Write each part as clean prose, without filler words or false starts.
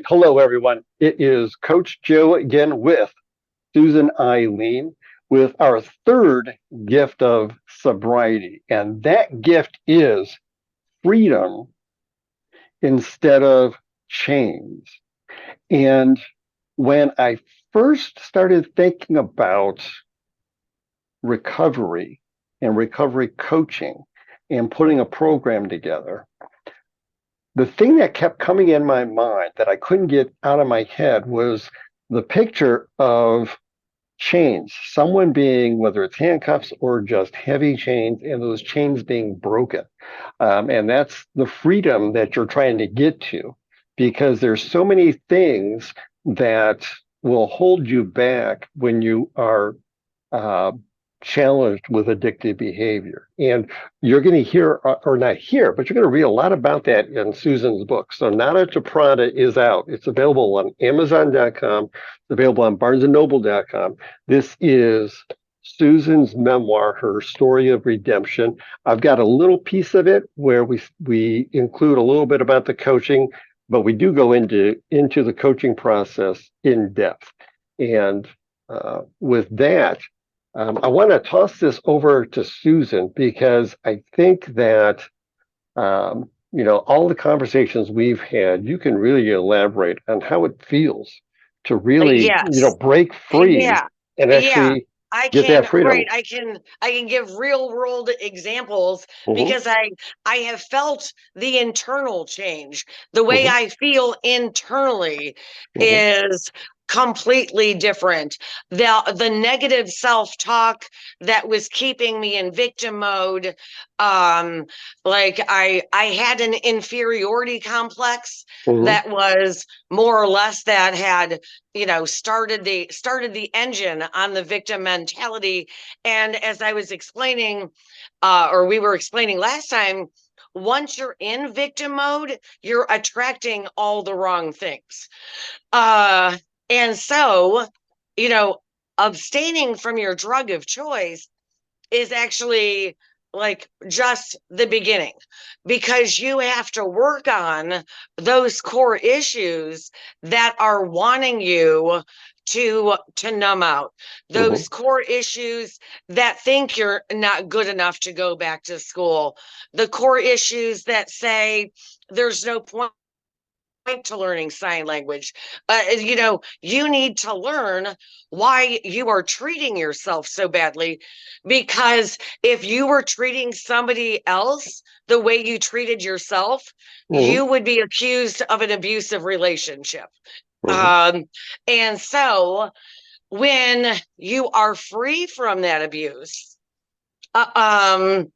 Hello, everyone. It is Coach Joe again with Susan Eileen with our third gift of sobriety. And that gift is freedom instead of chains. And when I first started thinking about recovery and recovery coaching and putting a program together, the thing that kept coming in my mind that I couldn't get out of my head was the picture of chains, someone being, whether it's handcuffs or just heavy chains, and those chains being broken. And that's the freedom that you're trying to get to, because there's so many things that will hold you back when you are uh, challenged with addictive behavior. And you're going to hear, or not hear, but you're going to read a lot about that in Susan's book. So Nada to Prada is out. It's available on Amazon.com. It's available on BarnesandNoble.com. This is Susan's memoir, her story of redemption. I've got a little piece of it where we include a little bit about the coaching, but we do go into the coaching process in depth. And with that, I want to toss this over to Susan because I think that all the conversations we've had, you can really elaborate on how it feels to really, Yes. break free Yeah. and Yeah. actually I get that can, right. freedom. I can give real world examples Hmm. because I have felt the internal change. The way Hmm. I feel internally Hmm. is completely different. The negative self-talk that was keeping me in victim mode, um, like I had an inferiority complex Hmm. that was more or less that had started the engine on the victim mentality. And as I was explaining, or we were explaining last time, once you're in victim mode, you're attracting all the wrong things. uh and so, you know abstaining from your drug of choice is actually like just the beginning, because you have to work on those core issues that are wanting you to numb out, Hmm. those core issues that think you're not good enough to go back to school, the core issues that say there's no point to learning sign language. You need to learn why you are treating yourself so badly. Because if you were treating somebody else the way you treated yourself, Hmm. you would be accused of an abusive relationship. Hmm. Um, and so when you are free from that abuse, uh, um,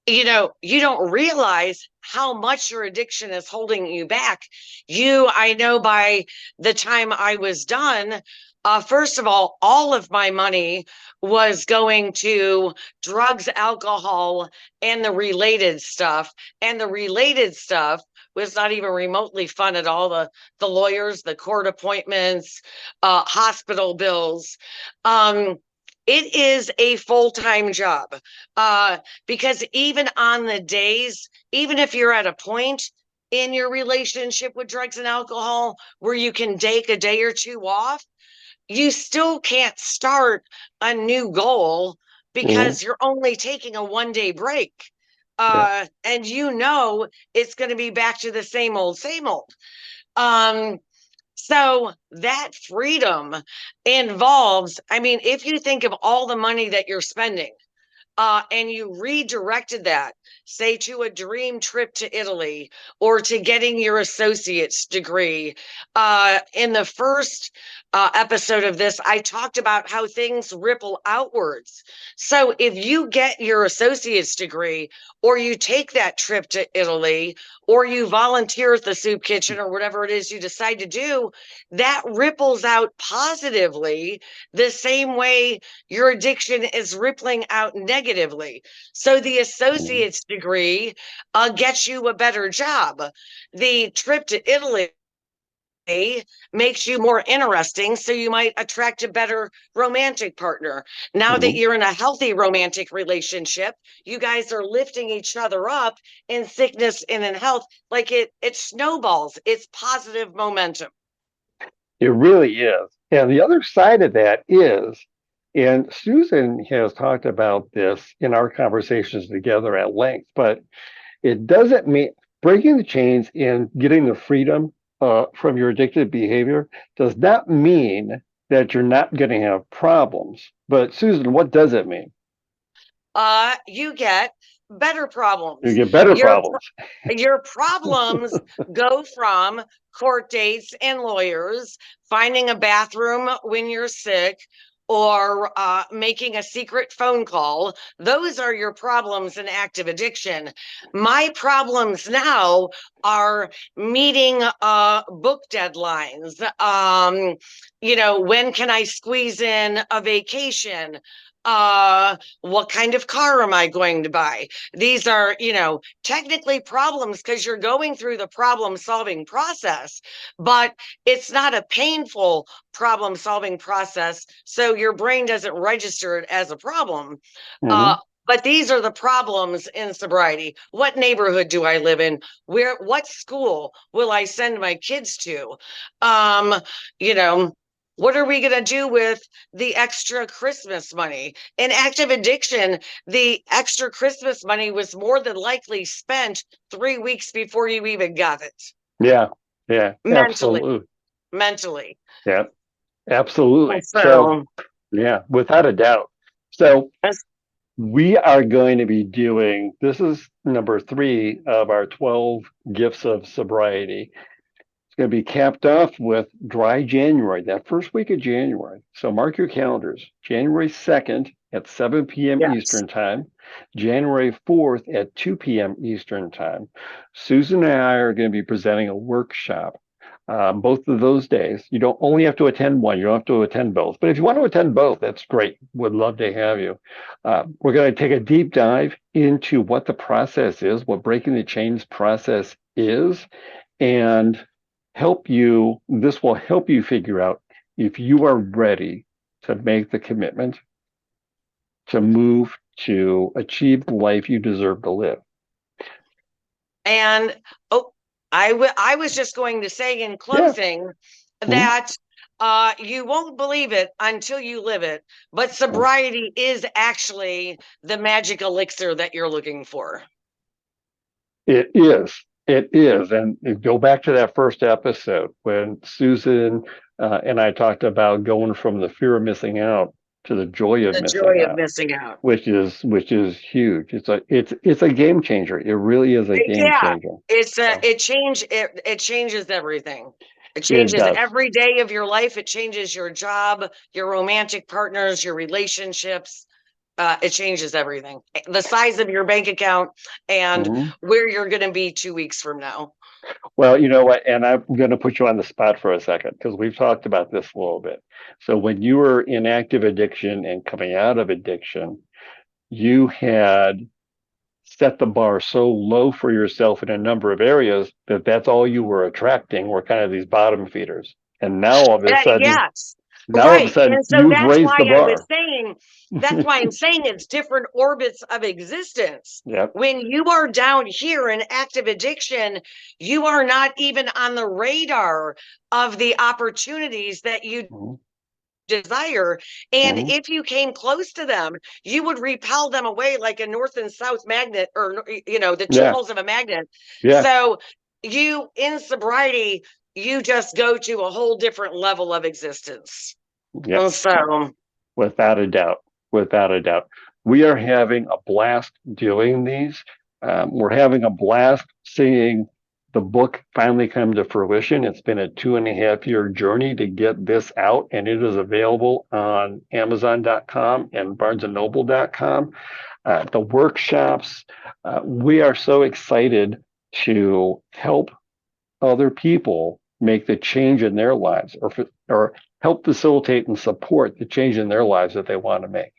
you don't realize how much your addiction is holding you back. I know by the time I was done, first of all of my money was going to drugs, alcohol, and the related stuff. And the related stuff was not even remotely fun at all. The lawyers, the court appointments, hospital bills. Um, it is a full-time job. Uh, because even on the days, even if you're at a point in your relationship with drugs and alcohol where you can take a day or two off, you still can't start a new goal Hmm. because you're only taking a 1 day break. Yeah. And it's going to be back to the same old, same old. Um, so that freedom involves, I mean, if you think of all the money that you're spending, and you redirected that, say, to a dream trip to Italy or to getting your associate's degree. In the first episode of this, I talked about how things ripple outwards. So if you get your associate's degree, or you take that trip to Italy, or you volunteer at the soup kitchen, or whatever it is you decide to do, that ripples out positively the same way your addiction is rippling out negatively. So the Hmm. associate's degree gets you a better job. The trip to Italy makes you more interesting, so you might attract a better romantic partner. Now that Mhm. you're in a healthy romantic relationship, you guys are lifting each other up in sickness and in health. Like it snowballs. It's positive momentum. It really is. And the other side of that is, and Susan has talked about this in our conversations together at length, but it doesn't mean breaking the chains and getting the freedom from your addictive behavior does not mean that you're not going to have problems. But Susan, what does it mean? You get better You problems. get better Your problems. your problems go from court dates and lawyers, finding a bathroom when you're sick, or making a secret phone call. Those are your problems in active addiction. My problems now are meeting book deadlines. When can I squeeze in a vacation? What kind of car am I going to buy? These are, technically problems because you're going through the problem solving process, but it's not a painful problem solving process. So your brain doesn't register it as a problem. Hmm. Uh, but these are the problems in sobriety. What neighborhood do I live in? What school will I send my kids to? Um, you know, what are we going to do with the extra Christmas money? In active addiction, the extra Christmas money was more than likely spent 3 weeks before you even got it. Yeah, yeah, Mentally, absolutely. mentally. Yeah, absolutely. So, So yeah, without a doubt. So, we are going to be doing this is number 3 of our 12 gifts of sobriety. It's going to be capped off with dry January, that first week of January. So mark your calendars. January 2nd at 7 p.m. yes. Eastern Time, January 4th at 2 p.m. Eastern Time. Susan and I are going to be presenting a workshop both of those days. You don't only have to attend one, you don't have to attend both. But if you want to attend both, that's great. Would love to have you. We're going to take a deep dive into what the process is, what breaking the chains process is, and this will help you figure out if you are ready to make the commitment to move to achieve the life you deserve to live. And oh, I was just going to say in Yeah. closing Mhm. that you won't believe it until you live it, but Mhm. sobriety is actually the magic elixir that you're looking for. It is. It is. And go back to that first episode when Susan and I talked about going from the fear of missing out to the joy of The missing joy of out, missing out. which is huge. It's a game changer. It really is a game Yeah, changer. it's So it changes everything. It it changes does. every day of your life. It changes your job, your romantic partners, your relationships. It changes everything. The size of your bank account and Mhm. where you're going to be 2 weeks from now. Well, you know what? And I'm going to put you on the spot for a second because we've talked about this a little bit. So when you were in active addiction and coming out of addiction, you had set the bar so low for yourself in a number of areas that that's all you were attracting were kind of these bottom feeders. And Yes, now all of a right. sudden, And so you've raised the bar. that's why I'm saying it's different orbits of existence. Yep. When you are down here in active addiction, you are not even on the radar of the opportunities that you Mhm. desire. And Mhm. if you came close to them, you would repel them away like a north and south magnet, or, the two Yeah. poles of a magnet. Yeah. So you in sobriety, you just go to a whole different level of existence. Yep. And so, Without a doubt. Without a doubt. We are having a blast doing these. We're having a blast seeing the book finally come to fruition. It's been a 2.5 year journey to get this out, and it is available on Amazon.com and BarnesandNoble.com. The workshops, we are so excited to help other people make the change in their lives or help facilitate and support the change in their lives that they want to make.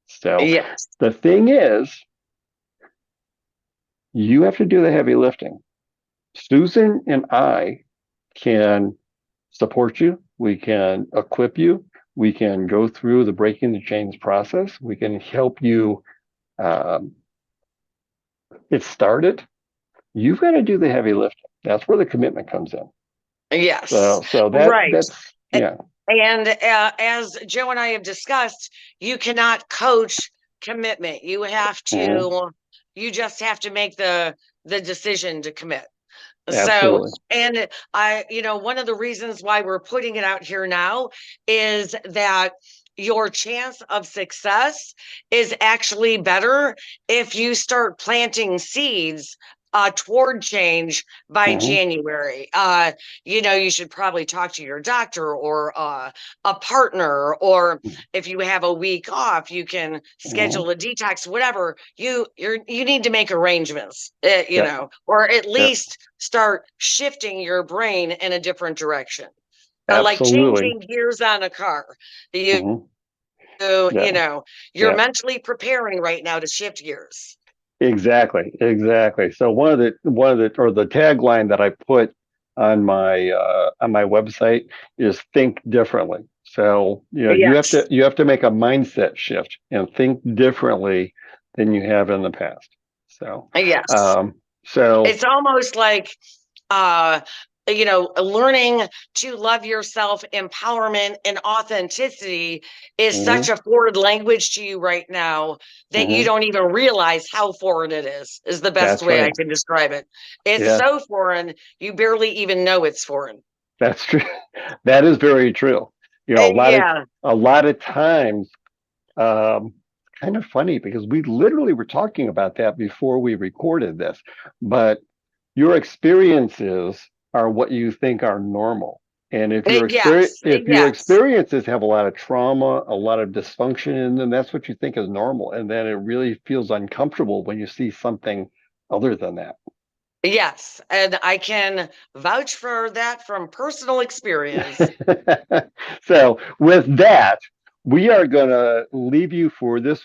So yes. the thing is, you have to do the heavy lifting. Susan and I can support you. We can equip you. We can go through the breaking the chains process. We can help you um, get started. You've got to do the heavy lifting. That's where the commitment comes in. Yes, So right. that's yeah. And as Joe and I have discussed, you cannot coach commitment. Mhm. You just have to make the decision to commit. So, Absolutely. and one of the reasons why we're putting it out here now is that your chance of success is actually better if you start planting seeds toward change by Hmm. January. You should probably talk to your doctor or a partner, or if you have a week off, you can Hmm. schedule a detox, whatever. You need to make arrangements, Yep. or at Yep. least start shifting your brain in a different direction. Like Absolutely. changing gears on a car. You, Hmm. you Yeah. know, you're Yeah. mentally preparing right now to shift gears. Exactly. Exactly. So or the tagline that I put on my website is think differently. So, Yes. you have to make a mindset shift and think differently than you have in the past. So, Yes. um, so It's almost like uh learning to love yourself, empowerment and authenticity is such mhm, a foreign language to you right now that you mhm, don't even realize how foreign it is the best that's way I right. can describe it. It's Yeah, so foreign you barely even know it's foreign. that's true. That is very true. Yeah. A lot of times, Um, kind of funny because we literally were talking about that before we recorded this, but your experiences are what you think are normal. And Yes. if your Yes. experiences have a lot of trauma, a lot of dysfunction in them, that's what you think is normal. And then it really feels uncomfortable when you see something other than that. Yes, and I can vouch for that from personal experience. So, with that, we are going to leave you for this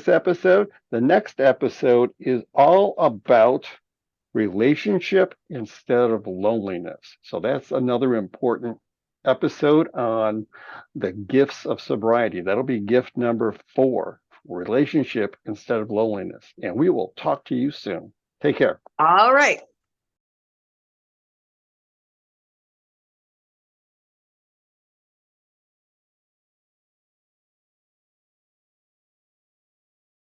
episode. The next episode is all about relationship instead of loneliness. So, that's another important episode on the gifts of sobriety. That'll be gift number 4, relationship instead of loneliness. And we will talk to you soon. Take care. All right.